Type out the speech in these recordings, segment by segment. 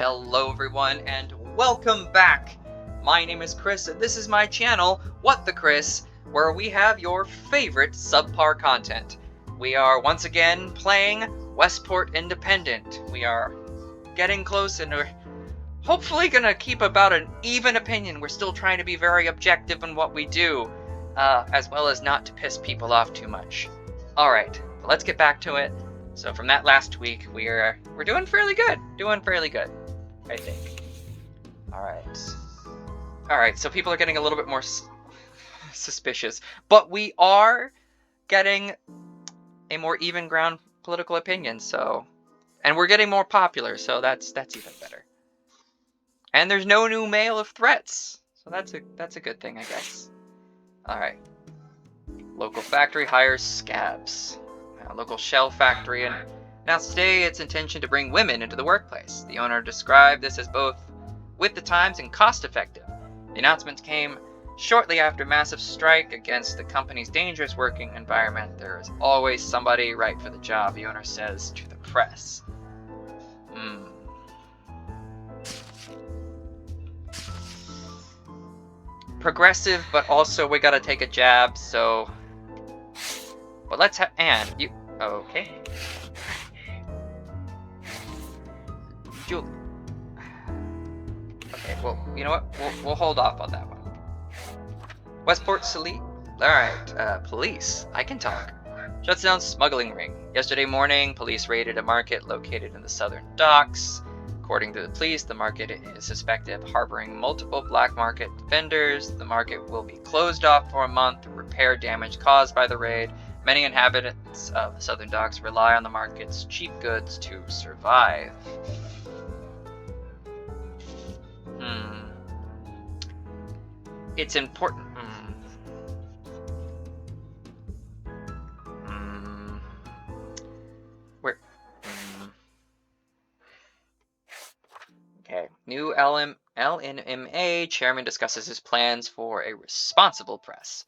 Hello everyone and welcome back! My name is Chris and this is my channel, What the Chris, where we have your favorite subpar content. We are once again playing Westport Independent. We are getting close and we're hopefully gonna keep about an even opinion. We're still trying to be very objective in what we do, as well as not to piss people off too much. Alright, let's get back to it. So from that last week, we're doing fairly good. I think. Alright, so people are getting a little bit more suspicious. But we are getting a more even ground political opinion, so... And we're getting more popular, so that's even better. And there's no new mail of threats. So that's a good thing, I guess. Alright. Local factory hires scabs. A local shell factory announced today its intention to bring women into the workplace. The owner described this as both with the times and cost effective. The announcement came shortly after a massive strike against the company's dangerous working environment. There is always somebody right for the job, the owner says to the press. Progressive, but also we gotta take a jab, so... But let's have... And, you... Okay. Julie. Okay, well, you know what? We'll hold off on that one. Westport Salute? Alright, police. I can talk. Shuts down smuggling ring. Yesterday morning, police raided a market located in the southern docks. According to the police, the market is suspected of harboring multiple black market vendors. The market will be closed off for a month to repair damage caused by the raid. Many inhabitants of the southern docks rely on the market's cheap goods to survive. It's important. Where? Okay. New LNMA chairman discusses his plans for a responsible press.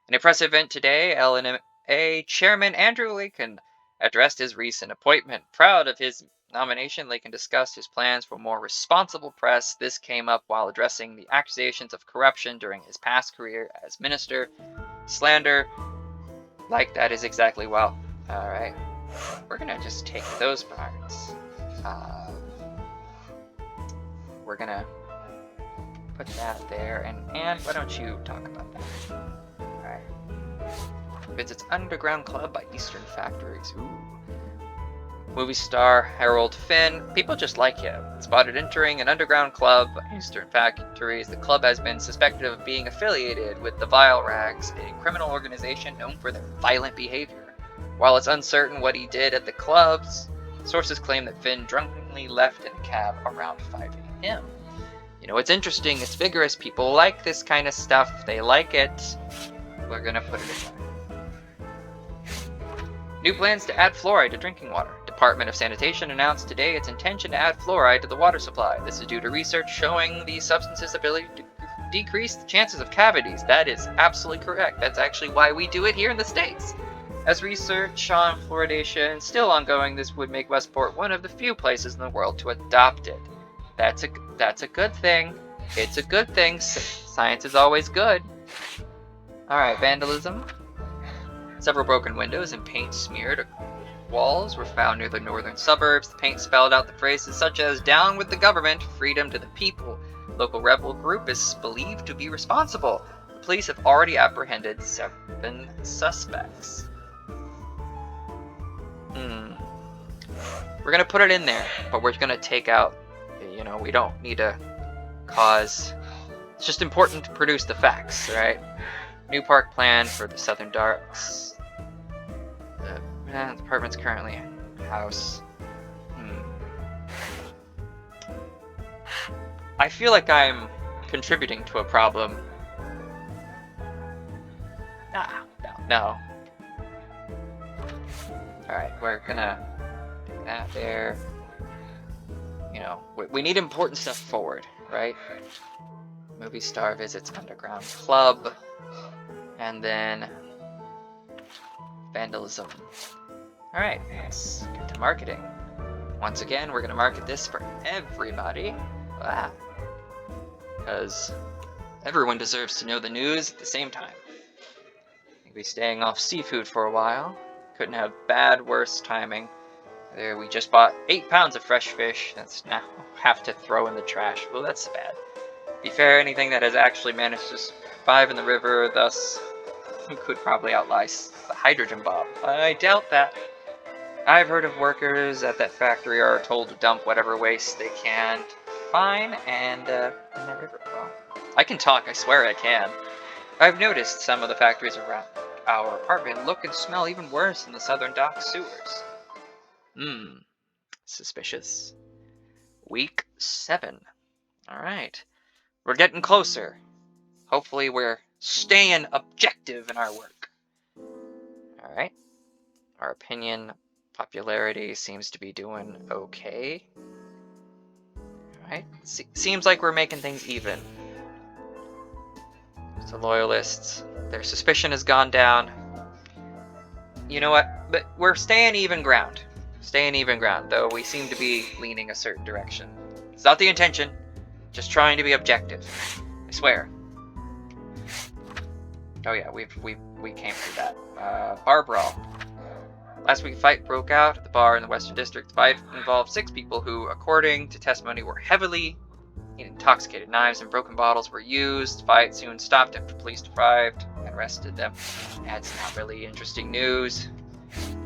In a press event today, LNMA chairman Andrew Lincoln addressed his recent appointment. Proud of his nomination, Lincoln discussed his plans for more responsible press. This came up while addressing the accusations of corruption during his past career as minister. Slander like that is exactly well. Alright. We're gonna just take those parts. We're gonna put that there, and why don't you talk about that? Alright. Visits Underground Club by Eastern Factories. Ooh. Movie star Harold Finn. People just like him. Spotted entering an underground club by Eastern Factories. The club has been suspected of being affiliated with the Vile Rags, a criminal organization known for their violent behavior. While it's uncertain what he did at the clubs, sources claim that Finn drunkenly left in a cab around 5 a.m. You know, it's interesting, it's vigorous, people like this kind of stuff, they like it. We're gonna put it in there. New plans to add fluoride to drinking water. Department of Sanitation announced today its intention to add fluoride to the water supply. This is due to research showing the substance's ability to decrease the chances of cavities. That is absolutely correct. That's actually why we do it here in the States. As research on fluoridation is still ongoing, this would make Westport one of the few places in the world to adopt it. That's a good thing. It's a good thing. Science is always good. Alright, vandalism. Several broken windows and paint smeared walls were found near the northern suburbs. The paint spelled out the phrases such as "Down with the government, freedom to the people." Local rebel group is believed to be responsible. The police have already apprehended 7 suspects. We're gonna put it in there, but we're gonna take out, you know, we don't need to cause... It's just important to produce the facts, right? New park plan for the southern docks. The department's currently house. I feel like I'm contributing to a problem. No. Alright, we're gonna do that there. You know, we need important stuff forward, right? Movie star visits underground club. And then vandalism. Alright, let's get to marketing. Once again, we're going to market this for everybody. Because everyone deserves to know the news at the same time. I'll be staying off seafood for a while. Couldn't have worse timing. There, we just bought 8 pounds of fresh fish. That's now have to throw in the trash. Well, that's bad. To be fair, anything that has actually managed to survive in the river, thus could probably outlast the hydrogen bomb. I doubt that. I've heard of workers at that factory are told to dump whatever waste they can find in that river. Well, I can talk, I swear I can. I've noticed some of the factories around our apartment look and smell even worse than the southern dock sewers. Suspicious. Week 7. Alright. We're getting closer. Hopefully we're staying objective in our work. Alright. Our opinion popularity seems to be doing okay. Alright. Seems like we're making things even. So loyalists, their suspicion has gone down. You know what? But we're staying even ground. Staying even ground, though we seem to be leaning a certain direction. It's not the intention. Just trying to be objective. I swear. Oh yeah, we came through that. Bar brawl. Last week, a fight broke out at the bar in the Western District. The fight involved 6 people who, according to testimony, were heavily intoxicated. Knives and broken bottles were used. The fight soon stopped after police arrived and arrested them. That's not really interesting news.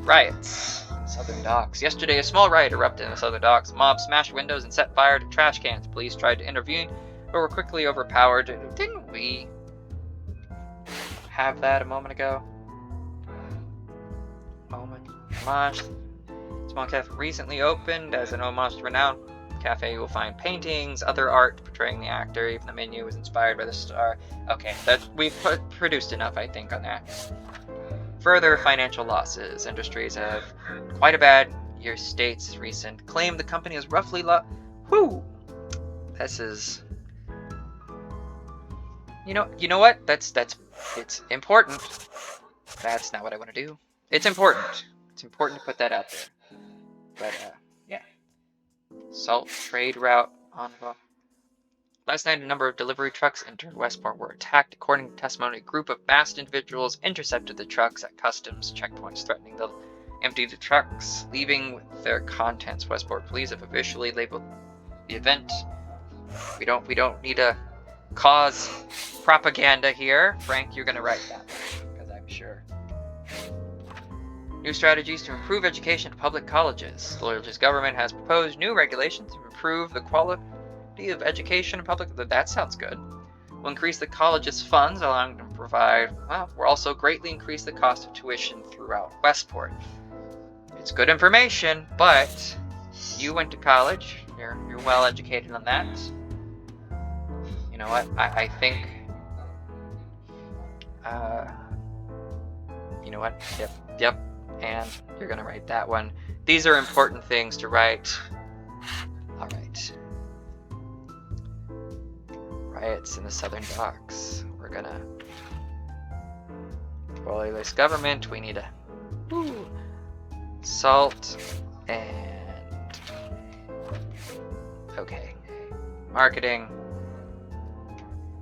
Riots. Southern Docks. Yesterday, a small riot erupted in the Southern Docks. Mobs smashed windows and set fire to trash cans. Police tried to intervene, but were quickly overpowered. Didn't we have that a moment ago? Homage. Small cafe recently opened as an homage to renowned cafe. You will find paintings, other art portraying the actor. Even the menu was inspired by the star. Okay, we've produced enough, I think, on that. Further financial losses. Industries have quite a bad year. States recent claim the company is roughly This is. You know what? It's important. That's not what I want to do. It's important. It's important to put that out there. But yeah. Salt trade route on. Last night, a number of delivery trucks entering Westport were attacked. According to testimony, a group of masked individuals intercepted the trucks at customs checkpoints, threatening to empty the trucks, leaving with their contents. Westport police have officially labeled the event. We don't need to cause propaganda here. Frank, you're gonna write that, because I'm sure. New strategies to improve education at public colleges. The Loyalist government has proposed new regulations to improve the quality of education in public. That sounds good. We'll increase the college's funds, allowing them to provide. We'll also greatly increase the cost of tuition throughout Westport. It's good information, but you went to college. You're well educated on that. You know what? I think. You know what? Yep. And you're gonna write that one. These are important things to write. All right. Riots in the Southern Docks. We're gonna. Loyalist government. We need a. Salt and. Okay. Marketing.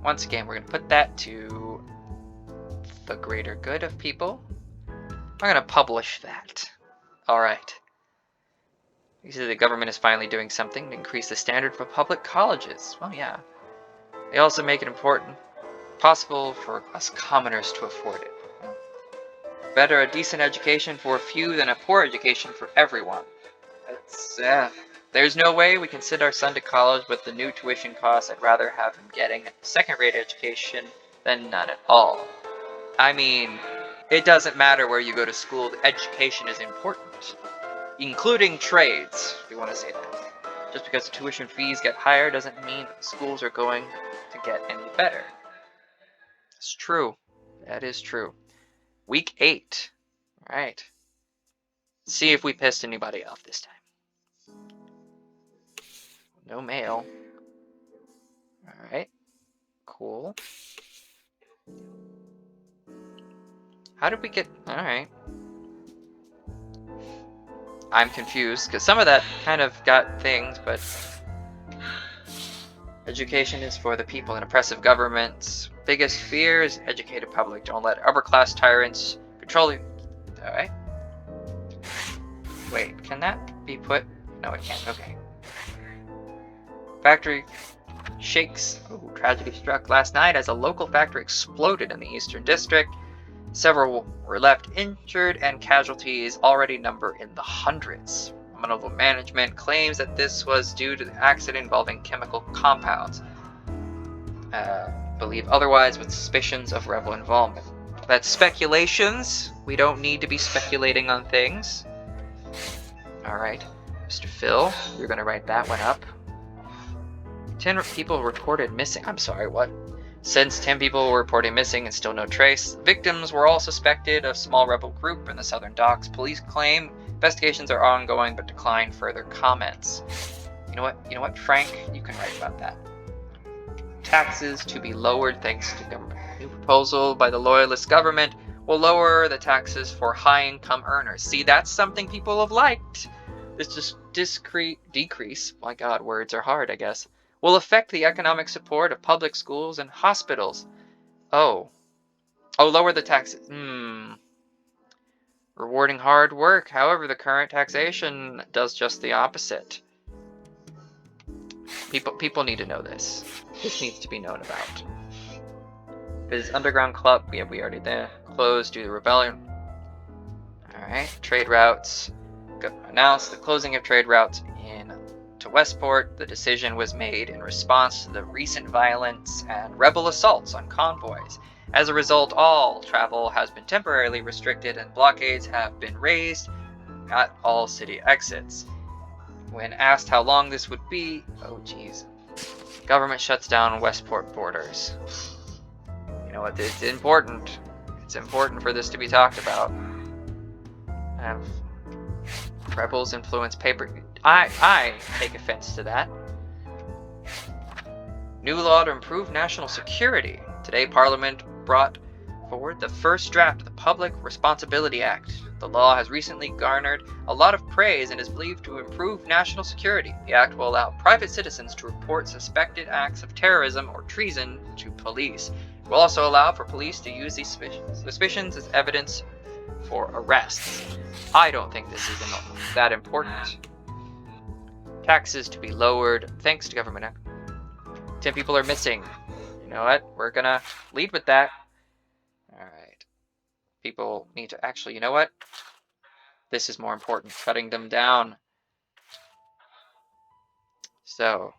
Once again, we're gonna put that to the greater good of people. I'm gonna publish that. Alright. You see the government is finally doing something to increase the standard for public colleges. Well, yeah. They also make it possible for us commoners to afford it. Better a decent education for a few than a poor education for everyone. There's no way we can send our son to college with the new tuition costs. I'd rather have him getting a second-rate education than none at all. I mean, it doesn't matter where you go to school, education is important. Including trades, if you want to say that. Just because the tuition fees get higher doesn't mean that the schools are going to get any better. It's true. That is true. Week 8. Alright. See if we pissed anybody off this time. No mail. Alright. Cool. How did we get... Alright. I'm confused, because some of that kind of got things, but... Education is for the people, and oppressive governments' biggest fear is educated public. Don't let upper-class tyrants control you. Alright. Wait, can that be put? No, it can't. Okay. Factory shakes. Oh, tragedy struck last night as a local factory exploded in the Eastern District. Several were left injured, and casualties already number in the hundreds. Municipal management claims that this was due to the accident involving chemical compounds. Believe otherwise with suspicions of rebel involvement. That's speculations. We don't need to be speculating on things. Alright. Mr. Phil, you're going to write that one up. 10 people reported missing. I'm sorry, what? Since 10 people were reported missing and still no trace, victims were all suspected of small rebel group in the southern docks. Police claim investigations are ongoing but decline further comments. You know what, Frank? You can write about that. Taxes to be lowered thanks to government. New proposal by the loyalist government will lower the taxes for high-income earners. See, that's something people have liked. This decrease, my God, words are hard, I guess, will affect the economic support of public schools and hospitals. Oh, lower the taxes. Rewarding hard work. However, the current taxation does just the opposite. People need to know this. This needs to be known about. His underground club, we already there. Closed due to rebellion. Alright, trade routes. Announced the closing of trade routes to Westport. The decision was made in response to the recent violence and rebel assaults on convoys. As a result, all travel has been temporarily restricted and blockades have been raised at all city exits. When asked how long this would be, oh geez, government shuts down Westport borders. You know what, it's important. It's important for this to be talked about. Rebels influence paper. I take offense to that. New law to improve national security. Today, Parliament brought forward the first draft of the Public Responsibility Act. The law has recently garnered a lot of praise and is believed to improve national security. The act will allow private citizens to report suspected acts of terrorism or treason to police. It will also allow for police to use these suspicions as evidence for arrests. I don't think this is that important. Taxes to be lowered thanks to government act. 10 people are missing. You know what? We're gonna lead with that. Alright. People need to actually, you know what? This is more important. Cutting them down. So,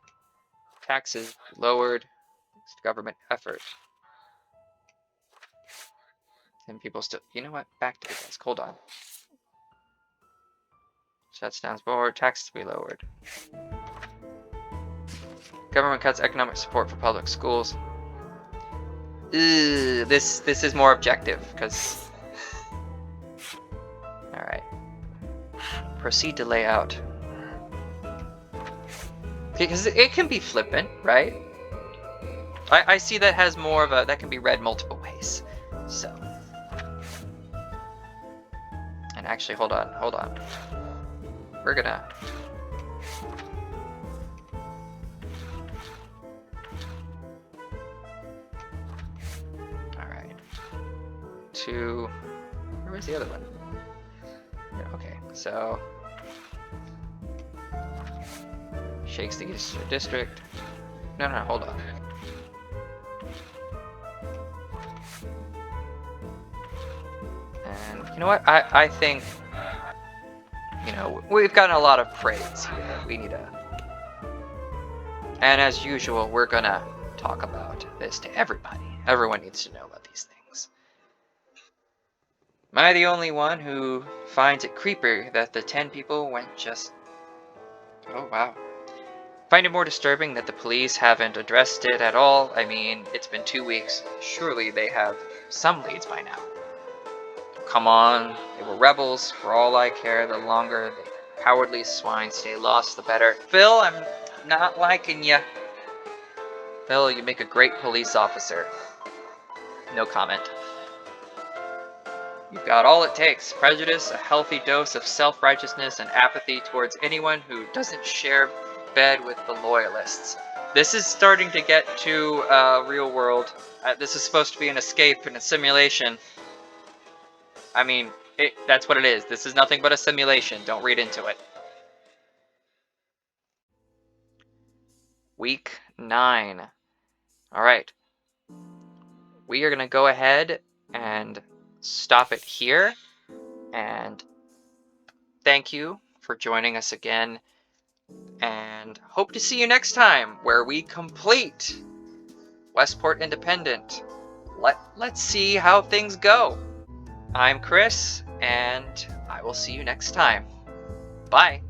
taxes lowered thanks to government effort. 10 people still, you know what? Back to the desk. Hold on. Shuts down board. Taxes to be lowered. Government cuts economic support for public schools. This is more objective, because... Alright. Proceed to layout. Because it can be flippant, right? I see that has more of a... That can be read multiple ways. So... And actually, hold on. We're gonna... Where was the other one? Yeah, okay, so shakes the Eastern District. No, hold on. And you know what? I think, you know, we've gotten a lot of praise here. We need to, and as usual, we're gonna talk about this to everybody. Everyone needs to know about these things. Am I the only one who finds it creepy that the 10 people went just... Oh, wow. Find it more disturbing that the police haven't addressed it at all. I mean, it's been 2 weeks. Surely they have some leads by now. Come on, they were rebels. For all I care, the longer the cowardly swine stay lost, the better. Phil, I'm not liking you. Phil, you make a great police officer. No comment. You've got all it takes: prejudice, a healthy dose of self-righteousness, and apathy towards anyone who doesn't share bed with the loyalists. This is starting to get to real world. This is supposed to be an escape and a simulation. I mean, that's what it is. This is nothing but a simulation. Don't read into it. Week 9. All right. We are going to go ahead and stop it here. And thank you for joining us again. And hope to see you next time, where we complete Westport Independent. Let's see how things go. I'm Chris, and I will see you next time. Bye.